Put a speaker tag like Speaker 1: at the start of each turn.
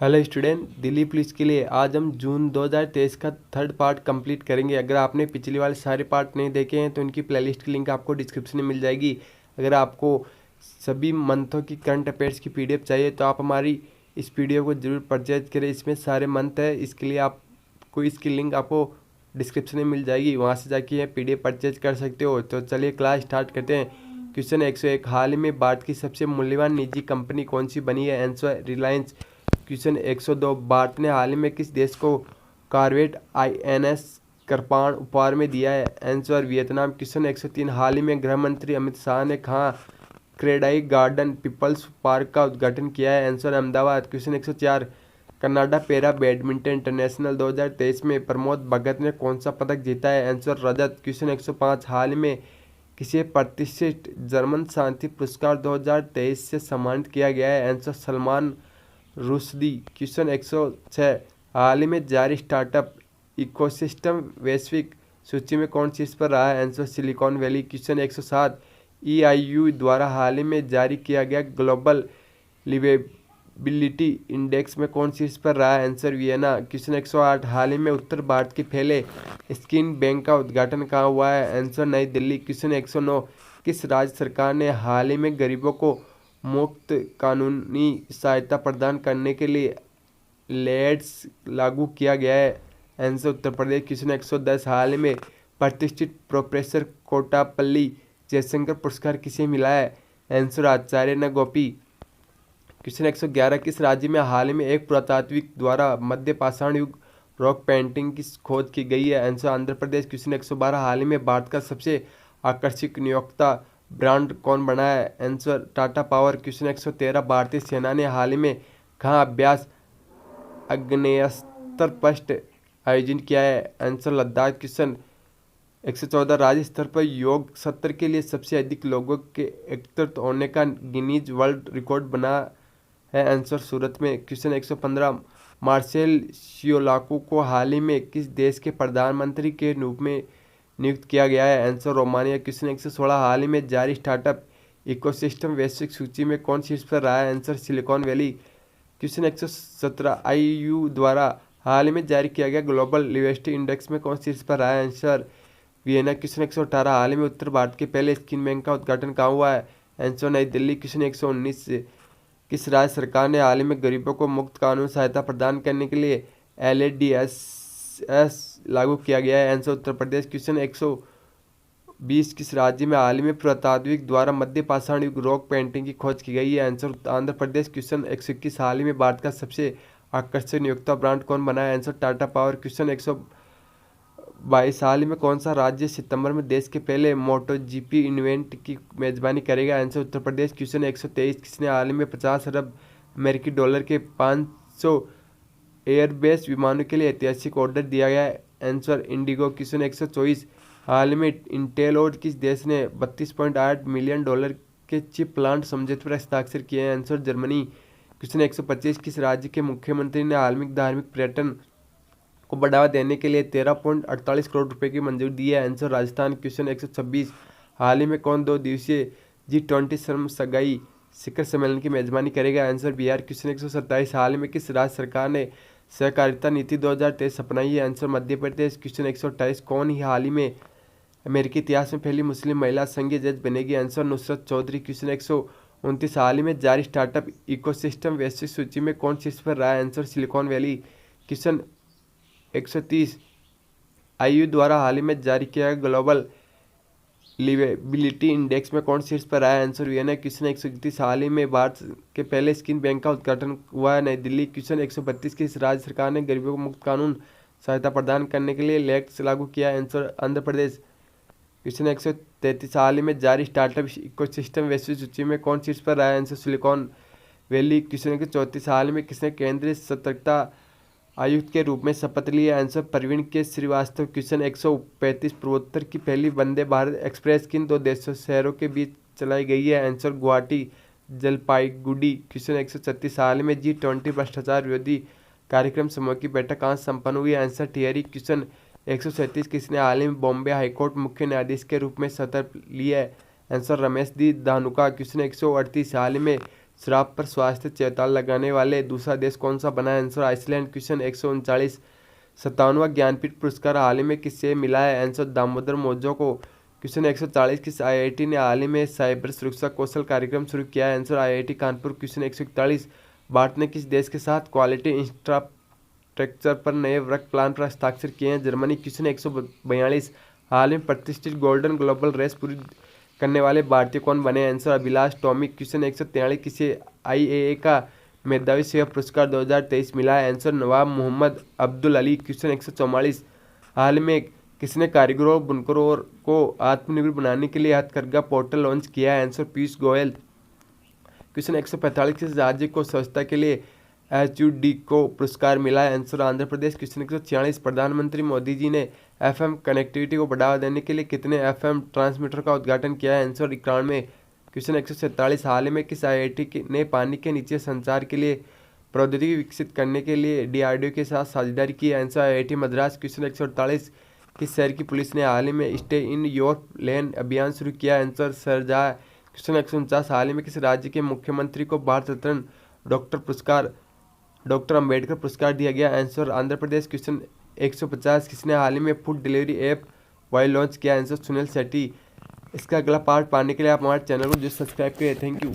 Speaker 1: Hello student, Delhi police के लिए आज हम जून 2023 का थर्ड पार्ट कंप्लीट करेंगे। अगर आपने पिछले वाले सारे पार्ट नहीं देखे हैं तो इनकी प्लेलिस्ट की लिंक आपको डिस्क्रिप्शन में मिल जाएगी। अगर आपको सभी मंथों की करंट अफेयर्स की पीडीएफ चाहिए तो आप हमारी इस पीडीएफ को जरूर परचेज करें। इसमें सारे मंथ है, इसके लिए आपको इसकी लिंक आपको डिस्क्रिप्शन में मिल जाएगी, वहाँ से जाके ये पीडीएफ परचेज कर सकते हो। तो चलिए क्लास स्टार्ट करते हैं। क्वेश्चन 101, हाल ही में भारत की सबसे मूल्यवान निजी कंपनी कौन सी बनी है? आंसर रिलायंस। क्वेश्चन 102, भारत ने हाल ही में किस देश को कॉर्वेट INS कृपाण उपहार में दिया है? Answer Vietnam. क्वेश्चन 103, हाल ही में गृह मंत्री अमित शाह ने कहाँ क्रेडाई गार्डन पीपल्स पार्क का उद्घाटन किया है? Answer Ahmedabad. Question 104, Canada para badminton international 2023 में प्रमोद भगत ने कौन सा पदक जीता है? आंसर रजत। क्वेश्चन 105, हाल ही में किसे प्रतिष्ठित जर्मन शांति पुरस्कार 2023 से सम्मानित किया गया है? आंसर सलमान रुश्दी। क्वेश्चन 106, हाल ही में जारी स्टार्टअप इकोसिस्टम वैश्विक सूची में कौन शीर्ष पर रहा है? Answer silicon valley. Question 107, EIU द्वारा हाल ही में जारी किया गया ग्लोबल लिवेबिलिटी इंडेक्स में कौन शीर्ष पर रहा है? Answer Vienna. क्वेश्चन 108, हाल ही में उत्तर भारत के पहले स्किन बैंक का उद्घाटन कहाँ हुआ है? आंसर नई दिल्ली। क्वेश्चन 109, किस राज्य सरकार ने हाल ही में गरीबों को मुफ्त कानूनी सहायता प्रदान करने के लिए लेड्स लागू किया गया है? आंसर उत्तर प्रदेश। क्वेश्चन 110, हाल ही में प्रतिष्ठित प्रोफेसर कोटापल्ली जयशंकर पुरस्कार किसे मिला है? आंसर आचार्य न गोपी। क्वेश्चन 111, किस राज्य में हाल ही में एक पुरातात्विक द्वारा मध्य पाषाण युग रॉक पेंटिंग की खोज की गई है? आंसर आंध्र प्रदेश। क्वेश्चन 112, हाल ही में भारत का सबसे आकर्षक नियोक्ता ब्रांड कौन बना है? Answer Tata power. क्वेश्चन 113, भारतीय सेना ने हाल ही में कहाँ अभ्यास आग्नेयास्त्र पस्ट आयोजन किया है? आंसर लद्दाख। क्वेश्चन 114, राज्य स्तर पर योग सत्र के लिए सबसे अधिक लोगों के एकत्रित होने का गिनीज वर्ल्ड रिकॉर्ड बना है? आंसर सूरत में। क्वेश्चन 115, मार्सेल सियोलाकू को हाल ही में किस देश के प्रधानमंत्री के रूप में नियुक्त किया गया है? Answer Romania. क्वेश्चन 116, हाल ही में जारी स्टार्टअप इकोसिस्टम वैश्विक सूची में कौन शीर्ष पर रहा है? Answer silicon valley. Question 117, IU द्वारा हाल ही में जारी किया गया ग्लोबल लिवेबिलिटी इंडेक्स में कौन शीर्ष पर रहा है? Answer Vienna. क्वेश्चन 118, हाल ही में उत्तर भारत के पहले स्किन बैंक का उद्घाटन कहाँ हुआ है? आंसर नई दिल्ली। क्वेश्चन 119, किस राज्य सरकार ने हाल ही में गरीबों को मुफ्त कानूनी सहायता प्रदान करने के लिए LADSS लागू किया गया है? आंसर उत्तर प्रदेश। क्वेश्चन 120, किस राज्य में हाल ही में पुरातात्विक द्वारा मध्य पाषाण युग रॉक पेंटिंग की खोज की गई है? आंसर आंध्र प्रदेश। क्वेश्चन 121, हाल ही में भारत का सबसे आकर्षक नियोक्ता ब्रांड कौन बना है? Answer Tata power. क्वेश्चन 122, हाल ही में कौन सा राज्य सितंबर में देश के पहले MotoGP इवेंट की मेजबानी करेगा? आंसर उत्तर प्रदेश। क्वेश्चन 123, किसने हाल ही में 50 अरब अमेरिकी डॉलर के 500 एयरबेस विमानों के लिए ऐतिहासिक ऑर्डर दिया गया है? Answer Indigo. क्वेश्चन 124, हाल ही में इंटेल और किस देश ने 32.8 मिलियन डॉलर के चिप प्लांट समझौते पर हस्ताक्षर किए हैं? Answer Germany. क्वेश्चन 125, किस राज्य के मुख्यमंत्री ने हाल में धार्मिक पर्यटन को बढ़ावा देने के लिए 13.48 करोड़ रुपए की मंजूरी दी है? आंसर राजस्थान। क्वेश्चन 126, हाल ही में कौन 2 दिवसीय G20 श्रम सगाई शिखर सम्मेलन की मेजबानी करेगा? आंसर बिहार। क्वेश्चन 127, हाल ही में किस राज्य सरकार ने सहकारिता नीति 2023 अपनाई है? आंसर मध्य प्रदेश। क्वेश्चन 128, कौन ही हाल ही में अमेरिकी इतिहास में पहली मुस्लिम महिला संघीय जज बनेगी? आंसर नुसरत चौधरी। क्वेश्चन 129, हाल ही में जारी स्टार्टअप इकोसिस्टम वैश्विक सूची में कौन शीर्ष पर रहा है? Answer silicon valley. Question 130, IU द्वारा हाल ही में जारी किया गया ग्लोबल लिवेबिलिटी इंडेक्स में कौन शीर्ष पर आया? Answer Vienna. क्वेश्चन 131, हाल ही में भारत के पहले स्किन बैंक का उद्घाटन हुआ है? नई दिल्ली। क्वेश्चन 132, किस राज्य सरकार ने गरीबों को मुफ्त कानून सहायता प्रदान करने के लिए लेक्स लागू किया है? आंसर आंध्र प्रदेश। क्वेश्चन 133, हाल ही में जारी स्टार्टअप इकोसिस्टम वैश्विक सूची में कौन शीर्ष पर आया? Answer silicon valley. क्वेश्चन 134, हाल में किसने केंद्रीय सतर्कता आयुक्त के रूप में शपथ ली है? आंसर प्रवीण के श्रीवास्तव। क्वेश्चन 135, पूर्वोत्तर की पहली वंदे भारत एक्सप्रेस किन 2 देशों शहरों के बीच चलाई गई है? आंसर गुवाहाटी जलपाईगुड़ी। क्वेश्चन 136, हाल में G20 भ्रष्टाचार विरोधी कार्यक्रम समूह की बैठक कहाँ संपन्न हुई? आंसर टिहरी। क्वेश्चन 137, किसने हाल ही में बॉम्बे हाईकोर्ट मुख्य न्यायाधीश के रूप में शपथ ली है? आंसर रमेश दी धानुका। क्वेश्चन 138, हाल ही में शराब पर स्वास्थ्य चेतावनी लगाने वाले दूसरा देश कौन सा बना है? Answer Iceland. क्वेश्चन 139 57वां ज्ञानपीठ पुरस्कार हाल ही में किससे मिला है? आंसर दामोदर मौजो को। क्वेश्चन 140 किस आईआईटी ने हाल ही में साइबर सुरक्षा कौशल कार्यक्रम शुरू किया है? Answer IIT Kanpur. Question 141 Bharat ने किस देश के साथ क्वालिटी इंफ्रास्ट्रक्चर पर नए वर्क प्लान पर हस्ताक्षर किए हैं? जर्मनी। क्वेश्चन 142 हाल में प्रतिष्ठित गोल्डन ग्लोबल रेस पूरी करने वाले भारतीय कौन बने? आंसर अभिलाष टॉमी। क्वेश्चन 143 किसे आईएए का मेधावी सेवा पुरस्कार 2023 मिला है? आंसर नवाब मोहम्मद अब्दुल अली। क्वेश्चन 144 हाल में किसने कारीगरों और बुनकरों को आत्मनिर्भर बनाने के लिए हथकरघा पोर्टल लॉन्च किया है? आंसर पीयूष गोयल। क्वेश्चन 145 किस राज्य को स्वच्छता के लिए HUD को पुरस्कार मिला है? आंसर आंध्र प्रदेश। क्वेश्चन 146 प्रधानमंत्री मोदी जी ने FM कनेक्टिविटी को बढ़ावा देने के लिए कितने FM ट्रांसमीटर का उद्घाटन किया है? आंसर 91। क्वेश्चन 147 हाल ही में किस IIT ने पानी के नीचे संचार के लिए प्रौद्योगिकी विकसित करने के लिए DRDO के साथ साझेदारी की है? Answer IIT Madras. क्वेश्चन 148 किस शहर की पुलिस ने हाल ही में स्टे इन योर लेन अभियान शुरू किया? Answer Sharjah. क्वेश्चन 149 हाल ही में किस राज्य के मुख्यमंत्री को भारत रत्न डॉक्टर अंबेडकर पुरस्कार दिया गया? आंसर आंध्र प्रदेश। क्वेश्चन 150 किसने हाल ही में food delivery app Y launch किया? आंसर सुनील शेट्टी। इसका अगला पार्ट पाने के लिए आप हमारे चैनल को जो सब्सक्राइब करें। Thank you.